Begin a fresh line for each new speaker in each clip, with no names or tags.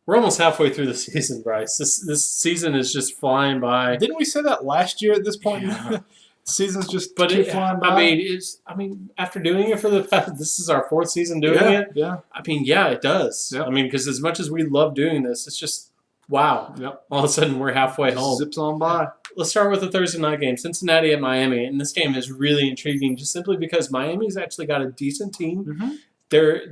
We're almost halfway through the season, Bryce. This season is just flying by.
Didn't we say that last year at this point?
Yeah.
Seasons just
But
keep flying by.
I mean, after doing it for the past, this is our 4th season doing it.
Yeah.
I mean, yeah, it does.
Yep.
I mean, because as much as we love doing this, it's just wow.
Yep.
All of a sudden, we're halfway home.
Zips on by.
Let's start with the Thursday night game, Cincinnati at Miami, and this game is really intriguing, just simply because Miami's actually got a decent team.
Mm-hmm.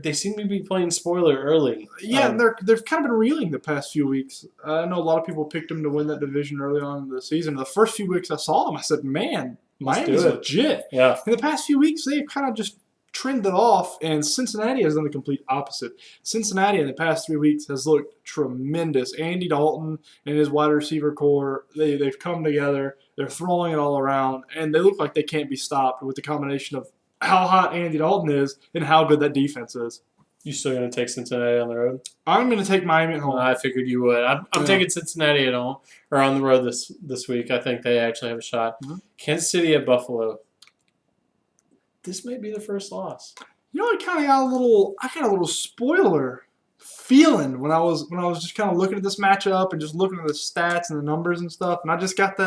They seem to be playing spoiler early.
Yeah, and they've kind of been reeling the past few weeks. I know a lot of people picked them to win that division early on in the season. The first few weeks I saw them, I said, man, Miami's legit.
Yeah.
In the past few weeks, they've kind of just trended off, and Cincinnati has done the complete opposite. Cincinnati in the past 3 weeks has looked tremendous. Andy Dalton and his wide receiver core, they've come together. They're throwing it all around, and they look like they can't be stopped with the combination of how hot Andy Dalton is and how good that defense is.
You still going to take Cincinnati on the road?
I'm going to take Miami at home.
I figured you would. I'm taking Cincinnati at home or on the road this week. I think they actually have a shot.
Mm-hmm.
Kansas City at Buffalo. This might be the first loss.
You know, I got a little spoiler feeling when I was just kind of looking at this matchup and just looking at the stats and the numbers and stuff, and I got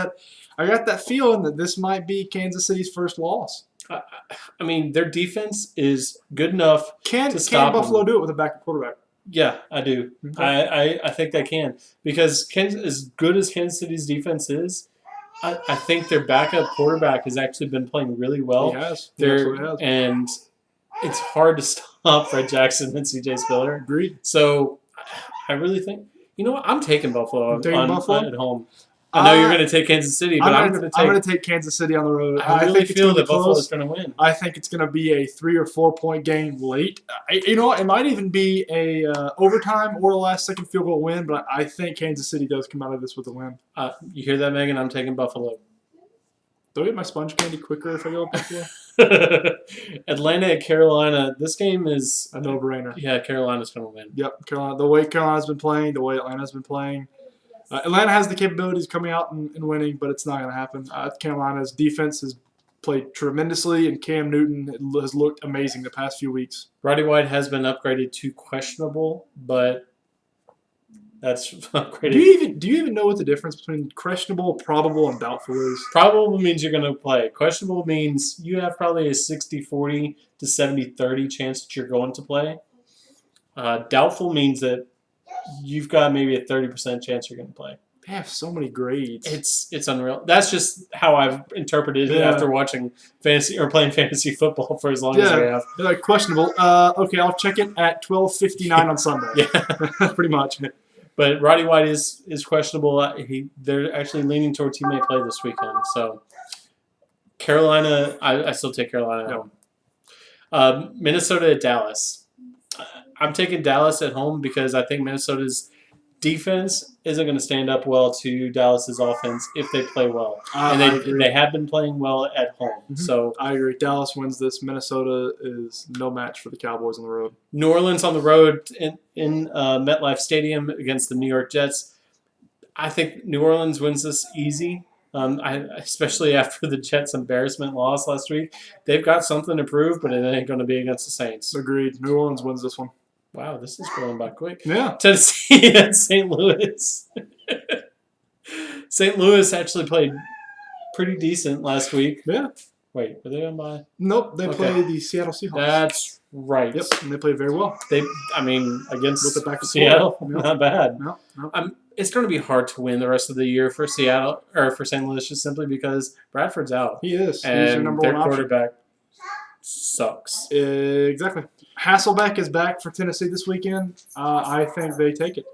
that feeling that this might be Kansas City's first loss.
I mean, their defense is good enough to stop
Can Buffalo
them.
do it with a backup quarterback?
Yeah, I do.
Okay.
I think they can because as good as Kansas City's defense is, I think their backup quarterback has actually been playing really well.
He has. He absolutely has.
And it's hard to stop Fred Jackson and C.J. Spiller.
Agreed.
So I really think, you know what? I'm taking Buffalo
Buffalo?
at home. I know you're going to take Kansas City, but I'm
going to take Kansas City on the road.
I really feel that Buffalo's going to win.
I think it's going to be a 3 or 4 point game late. You know what? It might even be a overtime or a last second field goal win, but I think Kansas City does come out of this with a win.
You hear that, Megan? I'm taking Buffalo.
Do I get my sponge candy quicker if I go with Buffalo?
Atlanta at Carolina. This game is
a no-brainer.
Yeah, Carolina's going to win.
Yep, Carolina. The way Carolina's been playing, the way Atlanta's been playing. Atlanta has the capabilities of coming out and winning, but it's not going to happen. Carolina's defense has played tremendously, and Cam Newton has looked amazing the past few weeks.
Roddy White has been upgraded to questionable, but that's upgraded.
Do you even know what the difference between questionable, probable, and doubtful is?
Probable means you're going to play. Questionable means you have probably a 60-40 to 70-30 chance that you're going to play. Doubtful means that you've got maybe a 30% chance you're going to play.
They have so many grades.
It's unreal. That's just how I've interpreted it after watching fantasy or playing fantasy football for as long as I have.
They're like questionable. Okay, I'll check it at 12:59 on Sunday.
Yeah,
pretty much.
But Roddy White is questionable. They're actually leaning towards he may play this weekend. So Carolina, I still take Carolina at home. Minnesota at Dallas. I'm taking Dallas at home because I think Minnesota's defense isn't going to stand up well to Dallas's offense if they play well. And they have been playing well at home. Mm-hmm. So
I agree. Dallas wins this. Minnesota is no match for the Cowboys on the road.
New Orleans on the road in MetLife Stadium against the New York Jets. I think New Orleans wins this easy. Especially after the Jets' embarrassment loss last week. They've got something to prove, but it ain't going to be against the Saints.
Agreed. New Orleans wins this one.
Wow, this is going by quick.
Yeah.
Tennessee at St. Louis. St. Louis actually played pretty decent last week.
Yeah.
Wait, were they on by?
Nope, they played the Seattle Seahawks.
That's right.
Yep, and they played very well.
Against
with the back
Seattle, not bad.
No.
It's going to be hard to win the rest of the year for Seattle or for St. Louis just simply because Bradford's out.
He is.
And
he's your number
their
one
quarterback sucks.
Exactly. Hasselbeck is back for Tennessee this weekend. I think they take it.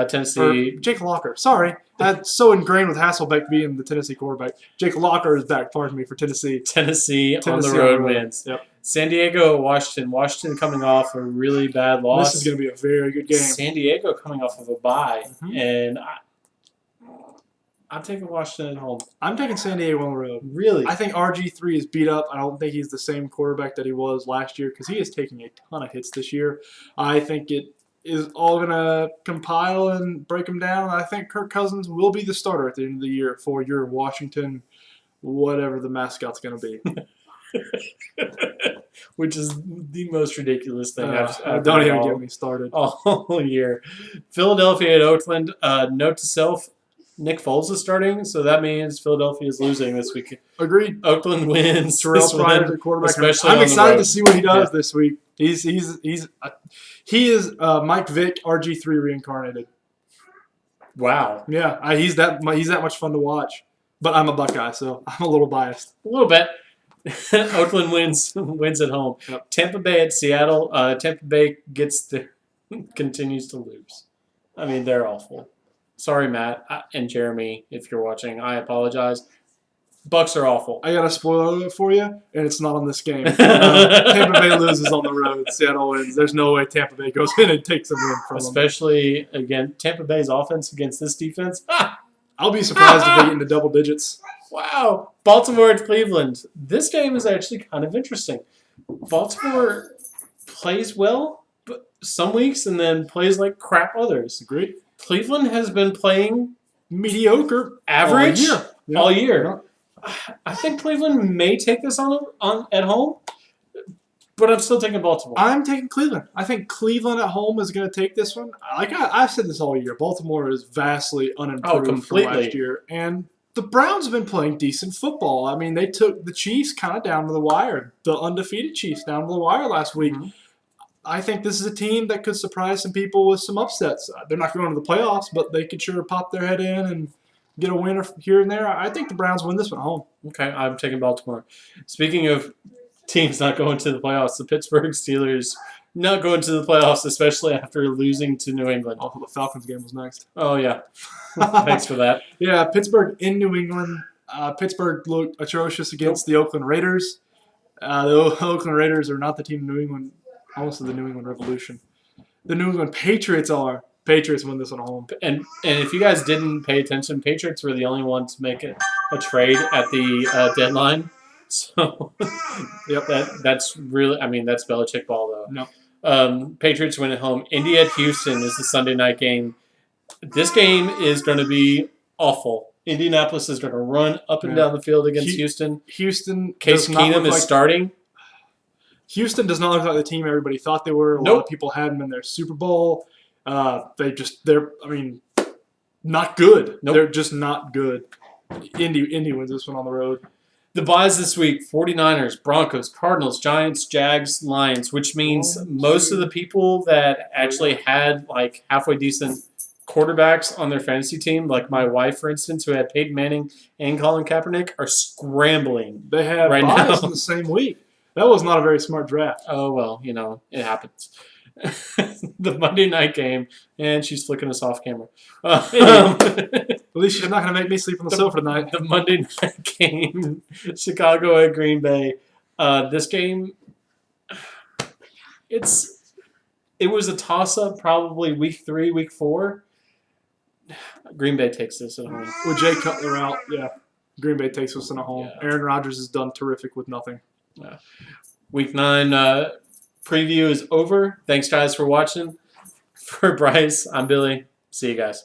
Tennessee.
Jake Locker. Sorry. That's so ingrained with Hasselbeck being the Tennessee quarterback. Jake Locker is back, pardon me, for Tennessee.
Tennessee on the road wins.
Yep.
San Diego, Washington. Washington coming off a really bad loss.
This is going to be a very good game.
San Diego coming off of a bye. Mm-hmm. And I'm taking Washington at home.
I'm taking San Diego on the road.
Really?
I think RG3 is beat up. I don't think he's the same quarterback that he was last year because he is taking a ton of hits this year. I think it is all going to compile and break him down. I think Kirk Cousins will be the starter at the end of the year for your Washington, whatever the mascot's going to be.
which is the most ridiculous thing I've
don't
heard
even
all,
get me started.
all year. Philadelphia at Oakland. Note to self: Nick Foles is starting, so that means Philadelphia is losing this week.
Agreed.
Oakland wins.
Terrell
this
Pryor's
win,
at quarterback.
especially
I'm
on the
excited
road.
to see what he does this week. He is Mike Vick RG3 reincarnated.
Wow,
Yeah, he's that much fun to watch. But I'm a Buckeye, so I'm a little biased.
a little bit. Oakland wins at home.
Yep.
Tampa Bay at Seattle. Tampa Bay continues to lose. I mean, they're awful. Sorry, Matt and Jeremy, if you're watching. I apologize. Bucks are awful.
I got a spoiler alert for you, and it's not on this game. Tampa Bay loses on the road. Seattle wins. There's no way Tampa Bay goes in and takes a win from them.
Especially, again, Tampa Bay's offense against this defense.
I'll be surprised if they get into double digits.
Wow. Baltimore at Cleveland. This game is actually kind of interesting. Baltimore plays well but some weeks and then plays like crap others.
Agreed.
Cleveland has been playing
Mediocre.
average all year.
Yeah.
I think Cleveland may take this on at home, but I'm still taking Baltimore.
I'm taking Cleveland. I think Cleveland at home is going to take this one. I've said this all year. Baltimore is vastly unimproved from last year. And the Browns have been playing decent football. I mean, they took the Chiefs kind of down to the wire, the undefeated Chiefs down to the wire last week.
Mm-hmm.
I think this is a team that could surprise some people with some upsets. They're not going to the playoffs, but they could sure pop their head in and get a winner here and there. I think the Browns win this one at home.
Okay, I'm taking Baltimore. Speaking of teams not going to the playoffs, the Pittsburgh Steelers not going to the playoffs, especially after losing to New England.
Oh, the Falcons game was next.
Oh, yeah. Thanks for that.
Yeah, Pittsburgh in New England. Pittsburgh looked atrocious against the Oakland Raiders. The Oakland Raiders are not the team in New England, almost the New England Revolution. The New England Patriots are. Patriots win this one at home.
And if you guys didn't pay attention, Patriots were the only ones to make a trade at the deadline. So
Yep.
that's really, I mean, that's Belichick ball, though.
No.
Patriots win at home. Indy at Houston is the Sunday night game. This game is going to be awful. Indianapolis is going to run up and down the field against Houston.
Houston.
Case Keenum is starting.
Houston does not look like the team everybody thought they were. A lot of people had them in their Super Bowl. They're not good.
Nope.
They're just not good. Indy wins this one on the road.
The buys this week: 49ers, Broncos, Cardinals, Giants, Jags, Lions, which means most of the people that actually had like halfway decent quarterbacks on their fantasy team, like my wife, for instance, who had Peyton Manning and Colin Kaepernick, are scrambling.
They have
right
buys
now
in the same week. That was not a very smart draft.
Oh, well, it happens. The Monday night game, and she's flicking us off camera.
At least she's not going to make me sleep on the sofa tonight.
The Monday night game, Chicago at Green Bay. This game, it was a toss-up probably week 3, week 4. Green Bay takes this at home.
With Jay Cutler out, yeah. Green Bay takes us in a home.
Yeah.
Aaron Rodgers has done terrific with nothing.
Week 9 preview is over. Thanks, guys, for watching. For Bryce, I'm Billy. See you guys.